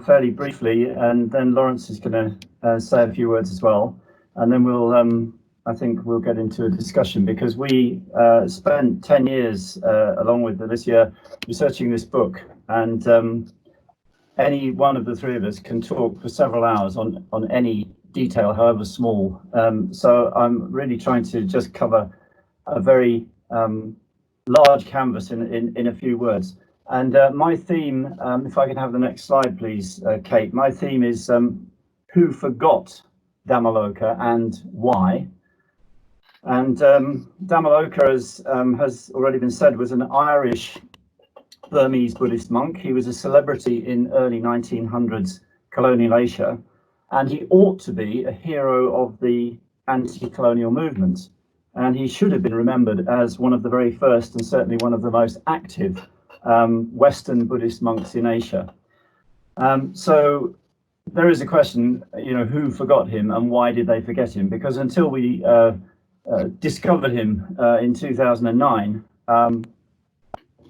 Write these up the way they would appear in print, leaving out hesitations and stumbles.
fairly briefly, and then Laurence is going to say a few words as well, and then we'll, I think we'll get into a discussion, because we spent 10 years, along with Alicia, researching this book, and any one of the three of us can talk for several hours on any detail, however small. So I'm really trying to just cover a very large canvas in a few words. And my theme, if I can have the next slide, please, Kate. My theme is who forgot Dhammaloka and why. And Dhammaloka, as has already been said, was an Irish Burmese Buddhist monk. He was a celebrity in early 1900s colonial Asia, and he ought to be a hero of the anti-colonial movement. And he should have been remembered as one of the very first, and certainly one of the most active Western Buddhist monks in Asia. So there is a question, who forgot him and why did they forget him? Because until we discovered him in 2009,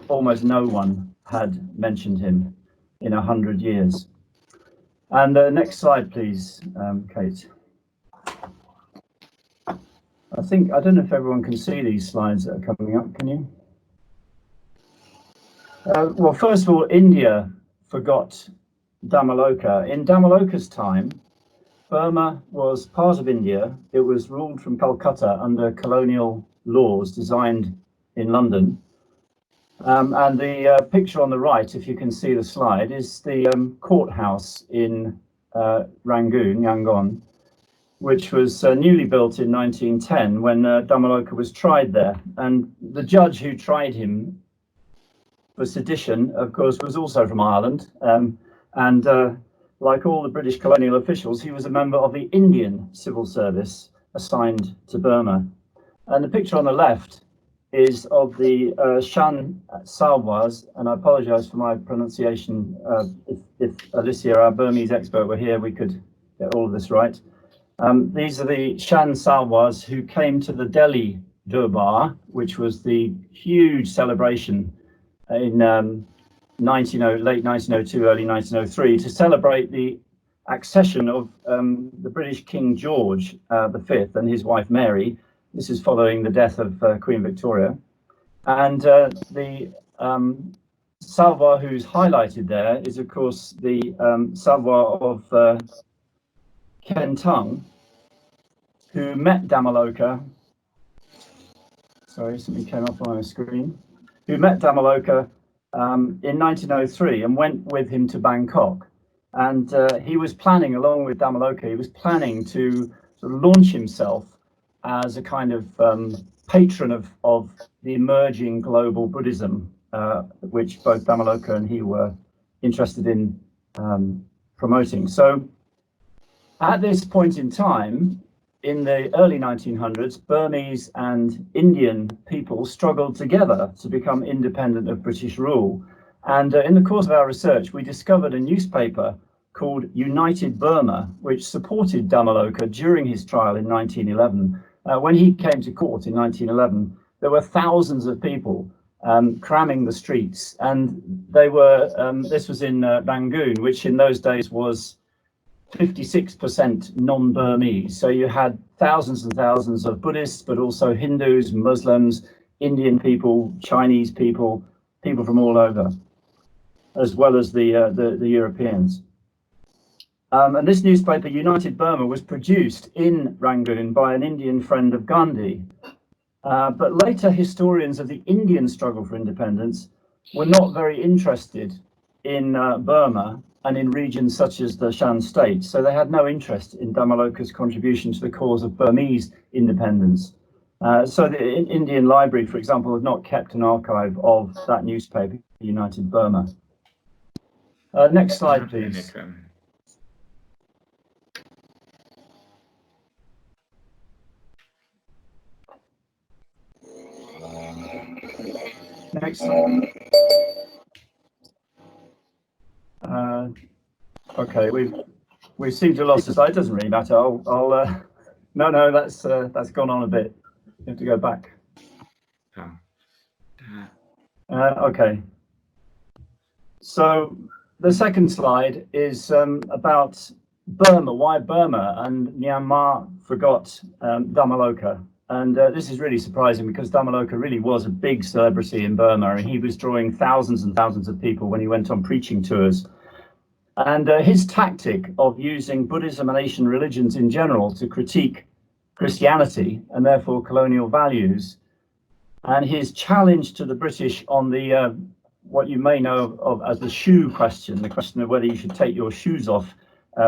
almost no one had mentioned him in 100 years. And next slide, please, Kate. I don't know if everyone can see these slides that are coming up, can you? Well, first of all, India forgot Dhammaloka. In Dhammaloka's time, Burma was part of India. It was ruled from Calcutta under colonial laws designed in London. And the picture on the right, if you can see the slide, is the courthouse in Rangoon, Yangon, which was newly built in 1910 when Dhammaloka was tried there. And the judge who tried him for sedition, of course, was also from Ireland. And like all the British colonial officials, he was a member of the Indian civil service assigned to Burma. And the picture on the left is of the Shan Salwas, and I apologize for my pronunciation. If Alicia, our Burmese expert, were here, we could get all of this right. These are the Shan Salwas who came to the Delhi Durbar, which was the huge celebration in late 1902, early 1903, to celebrate the accession of the British King George V and his wife Mary. This is following the death of Queen Victoria. And the Salwa who's highlighted there is, of course, the Salwa of Kentung, who met Dhammaloka. Sorry, something came up on my screen. Who met Dhammaloka in 1903 and went with him to Bangkok. And he was planning, along with Dhammaloka, he was planning to sort of launch himself as a kind of patron of the emerging global Buddhism, which both Dhammaloka and he were interested in promoting. So at this point in time, in the early 1900s, Burmese and Indian people struggled together to become independent of British rule. And in the course of our research, we discovered a newspaper called United Burma, which supported Dhammaloka during his trial in 1911. When he came to court in 1911, there were thousands of people cramming the streets, and they were, this was in Rangoon, which in those days was 56% non-Burmese. So you had thousands and thousands of Buddhists, but also Hindus, Muslims, Indian people, Chinese people, people from all over, as well as the Europeans. And this newspaper, United Burma, was produced in Rangoon by an Indian friend of Gandhi. But later historians of the Indian struggle for independence were not very interested in Burma and in regions such as the Shan state. So they had no interest in Dhammaloka's contribution to the cause of Burmese independence. So the Indian Library, for example, has not kept an archive of that newspaper, United Burma. Next slide, please. Next slide. Okay, we seem to have lost the slide. It doesn't really matter. No, that's gone on a bit. You have to go back. Okay. So the second slide is about Burma, why Burma and Myanmar forgot Dhammaloka. And this is really surprising because Dhammaloka really was a big celebrity in Burma, and he was drawing thousands and thousands of people when he went on preaching tours. And his tactic of using Buddhism and Asian religions in general to critique Christianity and therefore colonial values, and his challenge to the British on the what you may know of as the shoe question, the question of whether you should take your shoes off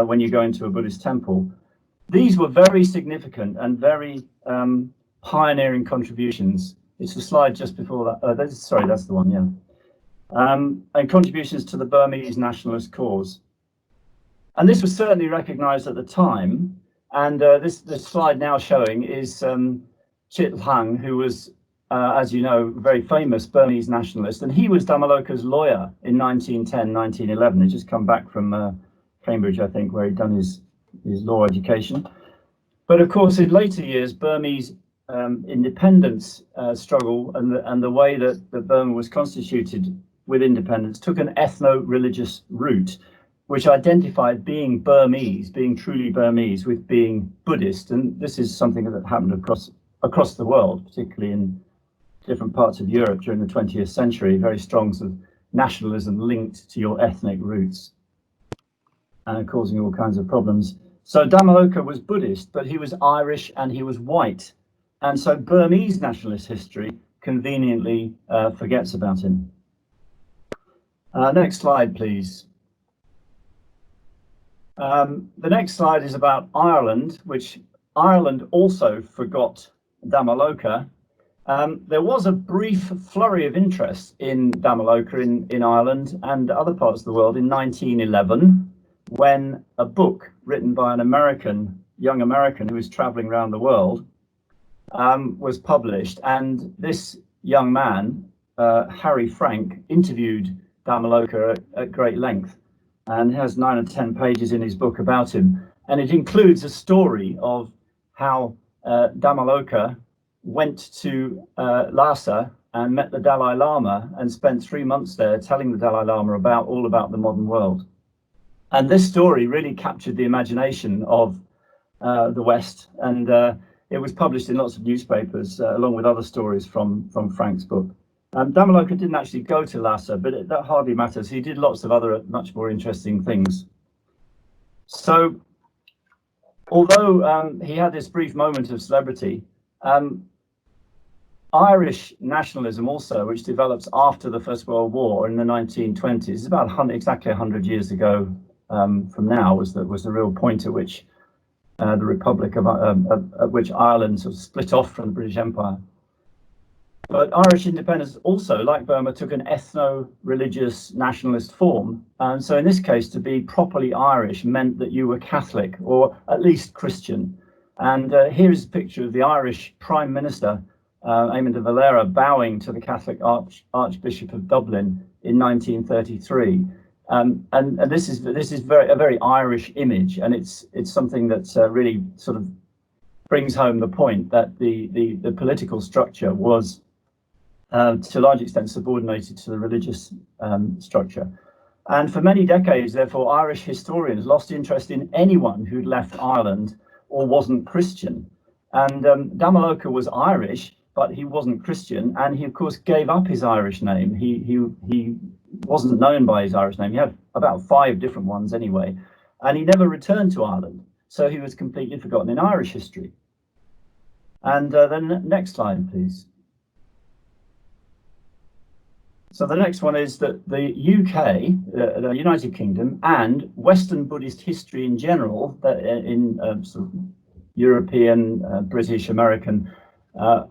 when you go into a Buddhist temple. These were very significant and very pioneering contributions. It's the slide just before that. Sorry, that's the one, yeah. And contributions to the Burmese nationalist cause. And this was certainly recognized at the time. And this slide now showing is Chit Hang, who was, as you know, very famous Burmese nationalist. And he was Dhammaloka's lawyer in 1910, 1911. He'd just come back from Cambridge, I think, where he'd done his law education. But of course, in later years, Burmese independence struggle and the way that Burma was constituted with independence took an ethno-religious route, which identified being Burmese, being truly Burmese, with being Buddhist. And this is something that happened across the world, particularly in different parts of Europe during the 20th century, very strong sort of nationalism linked to your ethnic roots, causing all kinds of problems. So Dhammaloka was Buddhist, but he was Irish and he was white. And so Burmese nationalist history conveniently forgets about him. Next slide, please. The next slide is about Ireland, which Ireland also forgot Dhammaloka. There was a brief flurry of interest in Dhammaloka in Ireland and other parts of the world in 1911, when a book written by an young American who was traveling around the world was published. And this young man, Harry Frank, interviewed Dhammaloka at great length, and has 9 or 10 pages in his book about him. And it includes a story of how Dhammaloka went to Lhasa and met the Dalai Lama and spent 3 months there telling the Dalai Lama all about the modern world. And this story really captured the imagination of the West, and it was published in lots of newspapers along with other stories from Frank's book. Dhammaloka didn't actually go to Lhasa, but that hardly matters. He did lots of other much more interesting things. So although he had this brief moment of celebrity, Irish nationalism also, which develops after the First World War in the 1920s, about exactly 100 years ago from now, was the real point at which the Republic at which Ireland sort of split off from the British Empire. But Irish independence also, like Burma, took an ethno-religious nationalist form. And so in this case, to be properly Irish meant that you were Catholic or at least Christian. And here is a picture of the Irish Prime Minister, Eamon de Valera, bowing to the Catholic Archbishop of Dublin in 1933. And this is a very Irish image, and it's something that really sort of brings home the point that the political structure was to a large extent subordinated to the religious structure. And for many decades, therefore, Irish historians lost interest in anyone who'd left Ireland or wasn't Christian. And Dhammaloka was Irish, but he wasn't Christian, and he of course gave up his Irish name. He wasn't known by his Irish name. He had about 5 different ones anyway, and he never returned to Ireland, so he was completely forgotten in Irish history. And then next slide, please. So the next one is that the UK, the United Kingdom, and Western Buddhist history in general, in sort of European, British, American,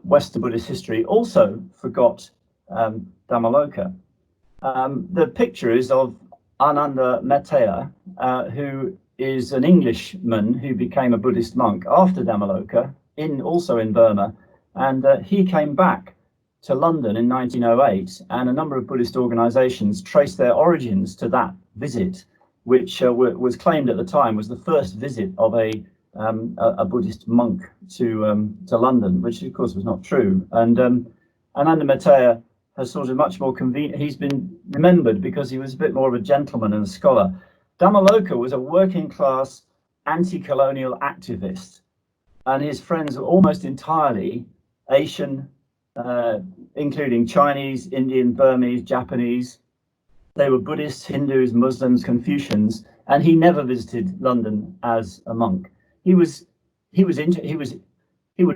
Western Buddhist history, also forgot Dhammaloka. The picture is of Ananda Metteyya, who is an Englishman who became a Buddhist monk after Dhammaloka, also in Burma, and he came back to London in 1908, and a number of Buddhist organizations traced their origins to that visit, which was claimed at the time was the first visit of a Buddhist monk to London, which of course was not true. And Ananda Metteyya has sort of much more convenient. He's been remembered because he was a bit more of a gentleman and a scholar. Dhammaloka was a working class anti-colonial activist, and his friends were almost entirely Asian, including Chinese, Indian, Burmese, Japanese. They were Buddhists, Hindus, Muslims, Confucians, and he never visited London as a monk. He would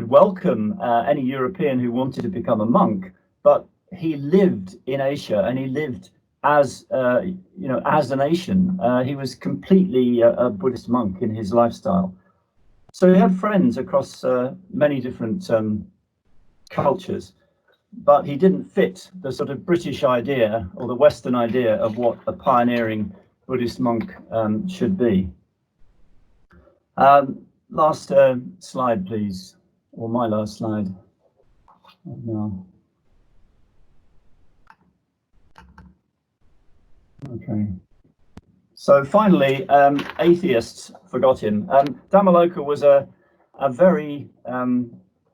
welcome any European who wanted to become a monk, but he lived in Asia and he lived as as a nation. He was completely a Buddhist monk in his lifestyle. So he had friends across many different cultures, but he didn't fit the sort of British idea or the Western idea of what a pioneering Buddhist monk should be. Last slide, please, or my last slide. No. Okay. So finally, atheists forgot him. Dhammaloka was a very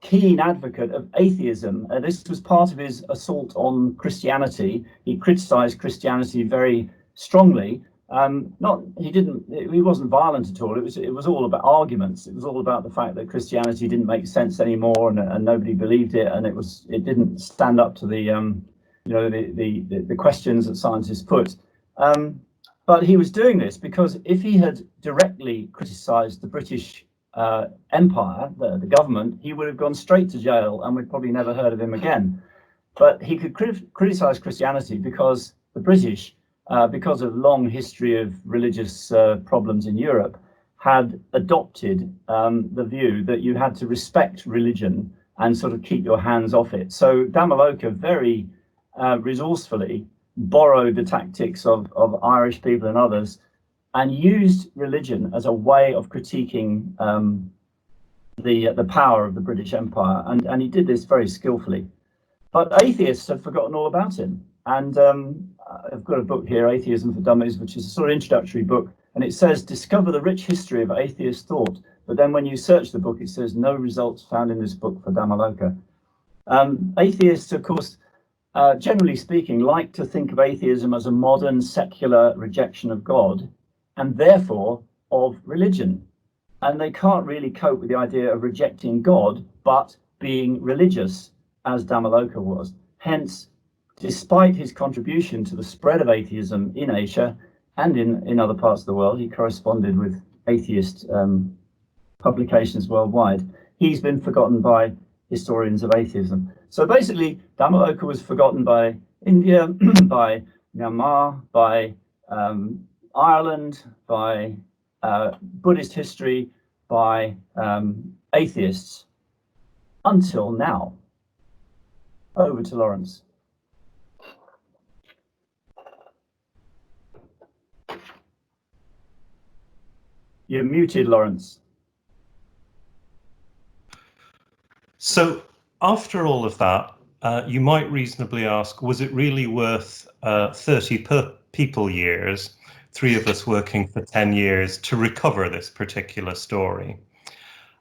keen advocate of atheism. This was part of his assault on Christianity. He criticized Christianity very strongly. He wasn't violent at all. It was all about arguments. It was all about the fact that Christianity didn't make sense anymore, and nobody believed it, and it didn't stand up to the the questions that scientists put. But he was doing this because if he had directly criticized the British Empire, the government, he would have gone straight to jail and we'd probably never heard of him again. But he could criticize Christianity because the British, because of long history of religious problems in Europe, had adopted the view that you had to respect religion and sort of keep your hands off it. So Dhammaloka very resourcefully borrowed the tactics of Irish people and others and used religion as a way of critiquing the power of the British Empire, and he did this very skillfully. But atheists have forgotten all about him, and I've got a book here, Atheism for Dummies, which is a sort of introductory book, and it says discover the rich history of atheist thought, but then when you search the book it says no results found in this book for Dhammaloka. Atheists, of course, generally speaking, like to think of atheism as a modern secular rejection of God and therefore of religion. And they can't really cope with the idea of rejecting God, but being religious, as Dhammaloka was. Hence, despite his contribution to the spread of atheism in Asia and in other parts of the world, he corresponded with atheist publications worldwide. He's been forgotten by historians of atheism. So basically, Dhammaloka was forgotten by India, by Myanmar, by Ireland, by Buddhist history, by atheists, until now. Over to Laurence. You're muted, Laurence. So after all of that, you might reasonably ask, was it really worth 30 people years, 3 of us working for 10 years to recover this particular story?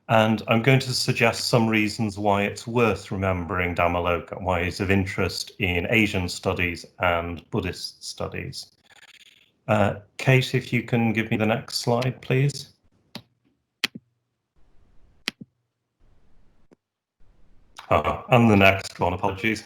And I'm going to suggest some reasons why it's worth remembering Dhammaloka, why he's of interest in Asian studies and Buddhist studies. Kate, if you can give me the next slide, please. And the next one, apologies.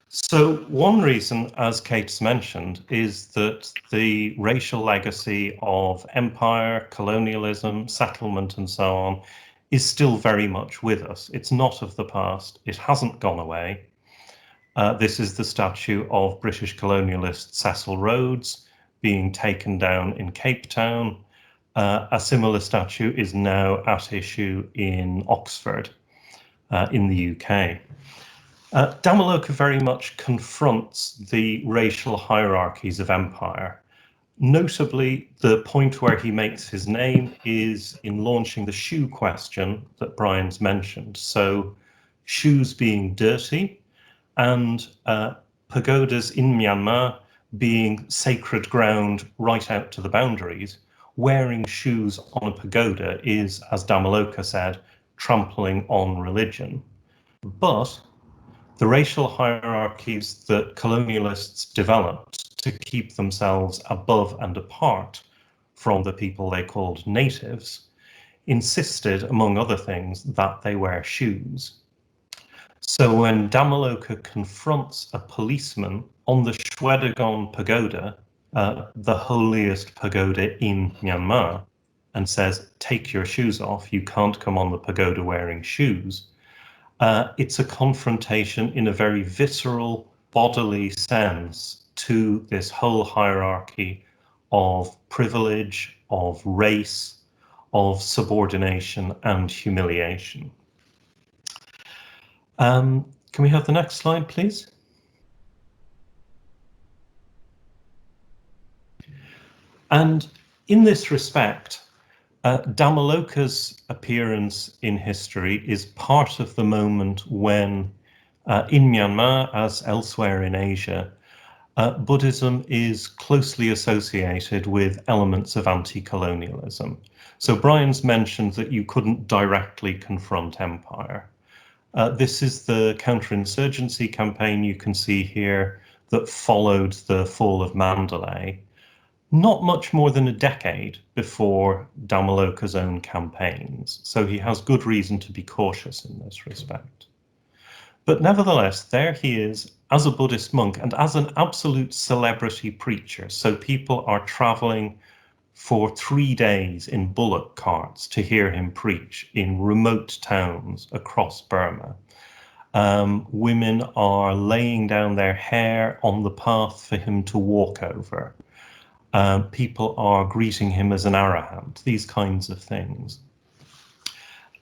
So one reason, as Kate's mentioned, is that the racial legacy of empire, colonialism, settlement, and so on is still very much with us. It's not of the past. It hasn't gone away. This is the statue of British colonialist Cecil Rhodes being taken down in Cape Town. A similar statue is now at issue in Oxford, in the UK. Dhammaloka very much confronts the racial hierarchies of empire. Notably, the point where he makes his name is in launching the shoe question that Brian's mentioned. So shoes being dirty and pagodas in Myanmar being sacred ground right out to the boundaries. Wearing shoes on a pagoda is, as Dhammaloka said, trampling on religion. But the racial hierarchies that colonialists developed to keep themselves above and apart from the people they called natives insisted, among other things, that they wear shoes. So when Dhammaloka confronts a policeman on the Shwedagon Pagoda, the holiest pagoda in Myanmar, and says, take your shoes off, you can't come on the pagoda wearing shoes, it's a confrontation in a very visceral, bodily sense to this whole hierarchy of privilege, of race, of subordination and humiliation. Can we have the next slide, please? And in this respect, Dhammaloka's appearance in history is part of the moment when, in Myanmar, as elsewhere in Asia, Buddhism is closely associated with elements of anti-colonialism. So Brian's mentioned that you couldn't directly confront empire. This is the counterinsurgency campaign you can see here that followed the fall of Mandalay, not much more than a decade before Dhammaloka's own campaigns. So he has good reason to be cautious in this respect. But nevertheless, there he is as a Buddhist monk and as an absolute celebrity preacher. So people are traveling for 3 days in bullock carts to hear him preach in remote towns across Burma. Women are laying down their hair on the path for him to walk over. People are greeting him as an arahant, these kinds of things.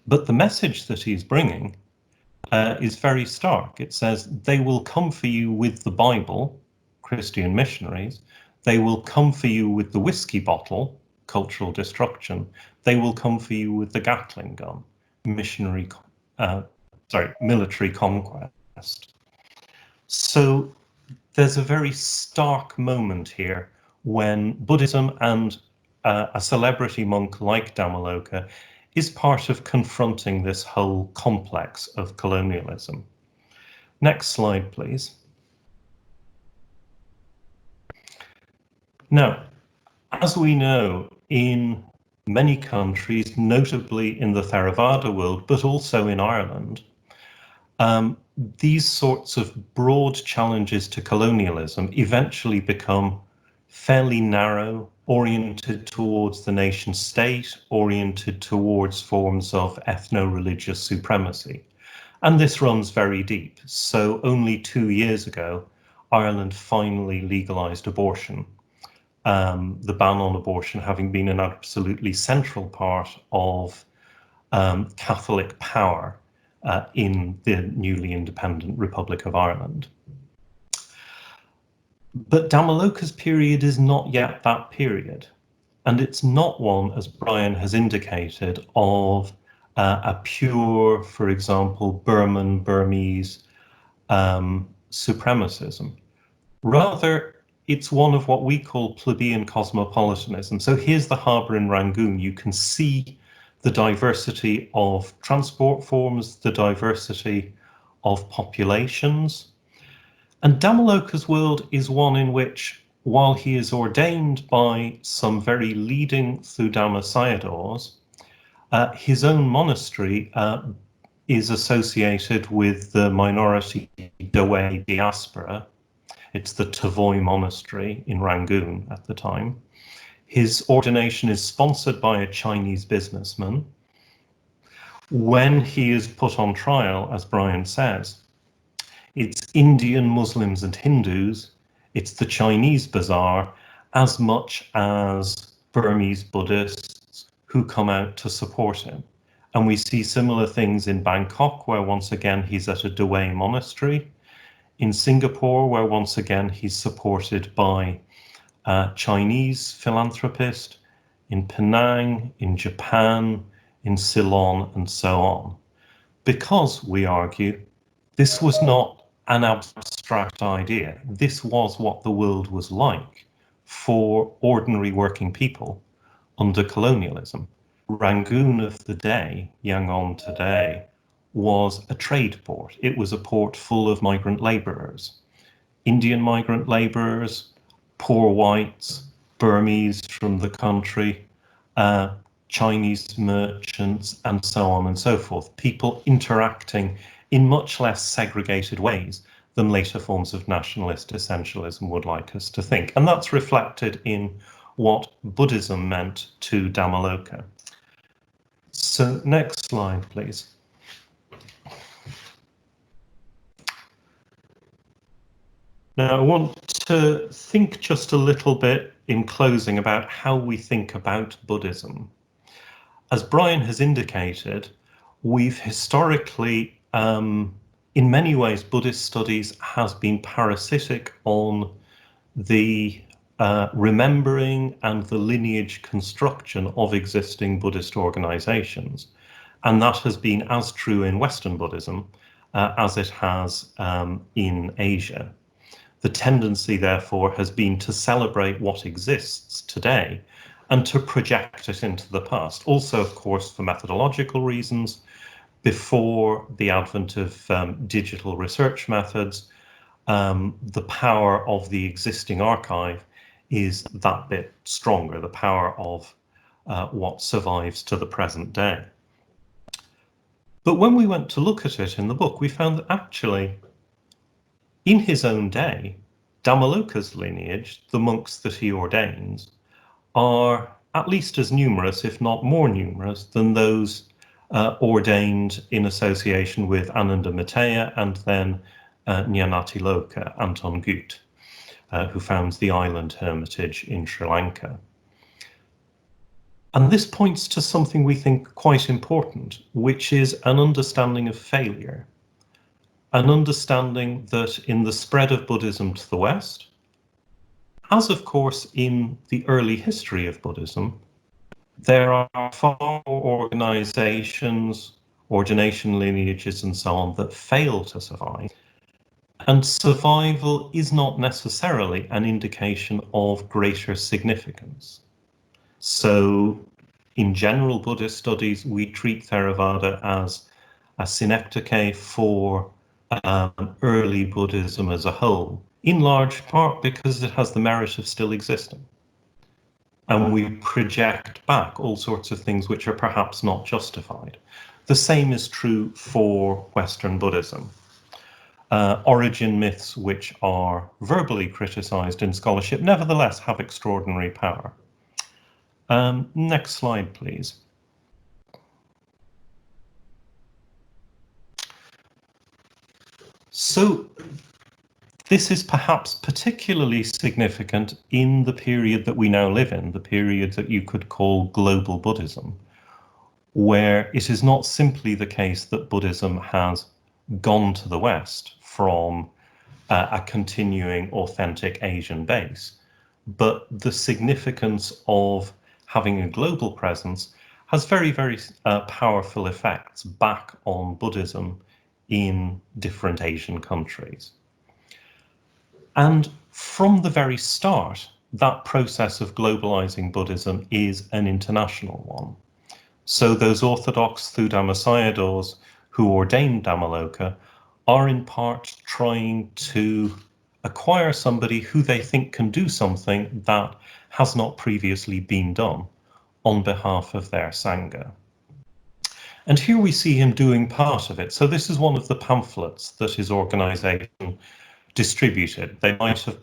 But the message that he's bringing is very stark. It says, they will come for you with the Bible, Christian missionaries. They will come for you with the whiskey bottle, cultural destruction. They will come for you with the Gatling gun, military conquest. So there's a very stark moment here when Buddhism and a celebrity monk like Dhammaloka is part of confronting this whole complex of colonialism. Next slide, please. Now, as we know, in many countries, notably in the Theravada world, but also in Ireland, these sorts of broad challenges to colonialism eventually become fairly narrow, oriented towards the nation state, oriented towards forms of ethno-religious supremacy. And this runs very deep. So only 2 years ago, Ireland finally legalized abortion. The ban on abortion having been an absolutely central part of Catholic power in the newly independent Republic of Ireland. But Dhammaloka's period is not yet that period. And it's not one, as Brian has indicated, of a pure, for example, Burmese supremacism. Rather, it's one of what we call plebeian cosmopolitanism. So here's the harbour in Rangoon. You can see the diversity of transport forms, the diversity of populations. And Dhammaloka's world is one in which, while he is ordained by some very leading Thudhamma Sayadaws, his own monastery is associated with the minority Dawei diaspora. It's the Tavoy Monastery in Rangoon at the time. His ordination is sponsored by a Chinese businessman. When he is put on trial, as Brian says, it's Indian Muslims and Hindus, it's the Chinese bazaar, as much as Burmese Buddhists who come out to support him. And we see similar things in Bangkok, where once again he's at a Dawei monastery. In Singapore, where once again he's supported by a Chinese philanthropist. In Penang, in Japan, in Ceylon, and so on. Because, we argue, this was not an abstract idea. This was what the world was like for ordinary working people under colonialism. Rangoon of the day, Yangon today, was a trade port. It was a port full of migrant labourers, Indian migrant labourers, poor whites, Burmese from the country, Chinese merchants, and so on and so forth. People interacting in much less segregated ways than later forms of nationalist essentialism would like us to think. And that's reflected in what Buddhism meant to Dhammaloka. So next slide, please. Now, I want to think just a little bit in closing about how we think about Buddhism. As Brian has indicated, we've historically, in many ways, Buddhist studies has been parasitic on the remembering and the lineage construction of existing Buddhist organizations. And that has been as true in Western Buddhism as it has in Asia. The tendency, therefore, has been to celebrate what exists today and to project it into the past. Also, of course, for methodological reasons, before the advent of digital research methods, the power of the existing archive is that bit stronger, the power of what survives to the present day. But when we went to look at it in the book, we found that actually, in his own day, Dhammaloka's lineage, the monks that he ordains, are at least as numerous, if not more numerous, than those ordained in association with Anandamatteya and then Nyanatiloka, Anton Gut, who founds the Island Hermitage in Sri Lanka. And this points to something we think quite important, which is an understanding of failure. An understanding that in the spread of Buddhism to the West, as of course in the early history of Buddhism, there are far more organizations, ordination lineages and so on that fail to survive. And survival is not necessarily an indication of greater significance. So in general Buddhist studies, we treat Theravada as a synecdoche for early Buddhism as a whole, in large part because it has the merit of still existing. And we project back all sorts of things which are perhaps not justified. The same is true for Western Buddhism. Origin myths which are verbally criticized in scholarship nevertheless have extraordinary power. Next slide, please. So this is perhaps particularly significant in the period that we now live in, the period that you could call global Buddhism, where it is not simply the case that Buddhism has gone to the West from a continuing authentic Asian base, but the significance of having a global presence has very, very powerful effects back on Buddhism in different Asian countries. And from the very start, that process of globalizing Buddhism is an international one. So those Orthodox Thudhamma Sayadaws who ordained Dhammaloka are in part trying to acquire somebody who they think can do something that has not previously been done on behalf of their Sangha. And here we see him doing part of it. So this is one of the pamphlets that his organization distributed. They might have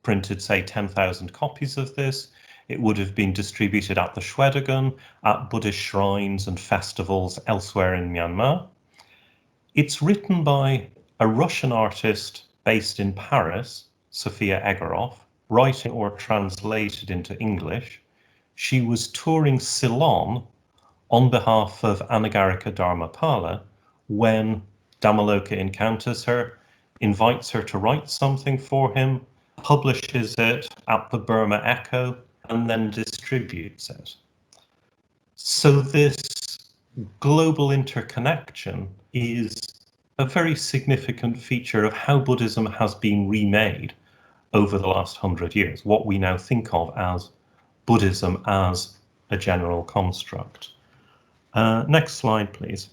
printed, say, 10,000 copies of this. It would have been distributed at the Shwedagon, at Buddhist shrines and festivals elsewhere in Myanmar. It's written by a Russian artist based in Paris, Sofia Egorov, writing or translated into English. She was touring Ceylon on behalf of Anagarika Dharmapala when Dhammaloka encounters her, invites her to write something for him, publishes it at the Burma Echo, and then distributes it. So this global interconnection is a very significant feature of how Buddhism has been remade over the last 100 years, what we now think of as Buddhism as a general construct. Next slide, please.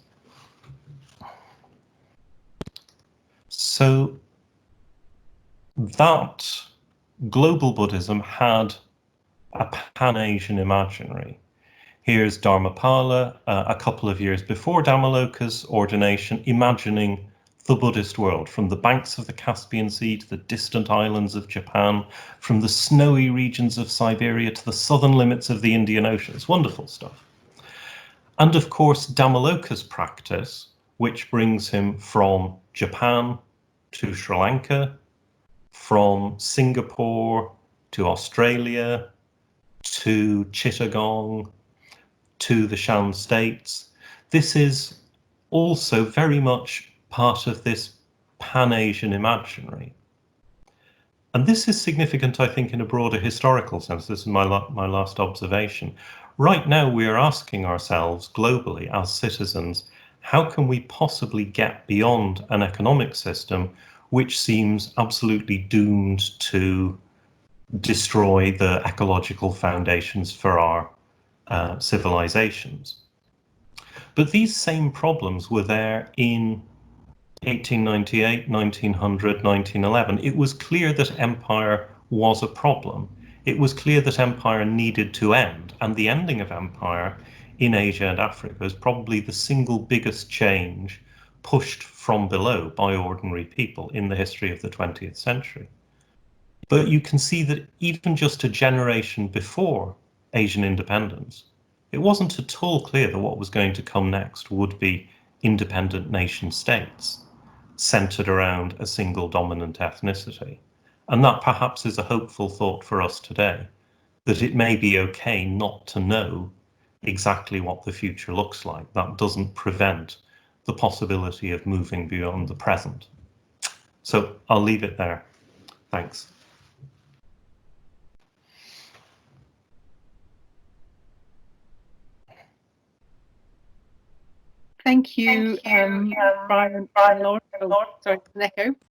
So that global Buddhism had a Pan-Asian imaginary. Here's Dharmapala, a couple of years before Dhammaloka's ordination, imagining the Buddhist world, from the banks of the Caspian Sea to the distant islands of Japan, from the snowy regions of Siberia to the southern limits of the Indian Ocean. It's wonderful stuff. And of course, Dhammaloka's practice, which brings him from Japan to Sri Lanka, from Singapore to Australia, to Chittagong, to the Shan states. This is also very much part of this Pan-Asian imaginary. And this is significant, I think, in a broader historical sense. This is my last observation. Right now, we are asking ourselves globally as citizens, how can we possibly get beyond an economic system which seems absolutely doomed to destroy the ecological foundations for our civilizations? But these same problems were there in 1898, 1900, 1911. It was clear that empire was a problem. It was clear that empire needed to end, and the ending of empire in Asia and Africa is probably the single biggest change pushed from below by ordinary people in the history of the 20th century. But you can see that even just a generation before Asian independence, it wasn't at all clear that what was going to come next would be independent nation states centered around a single dominant ethnicity. And that perhaps is a hopeful thought for us today, that it may be okay not to know exactly what the future looks like. That doesn't prevent the possibility of moving beyond the present. So I'll leave it there. Thanks. Thank you, Brian and Laurence. Oh, sorry, an echo.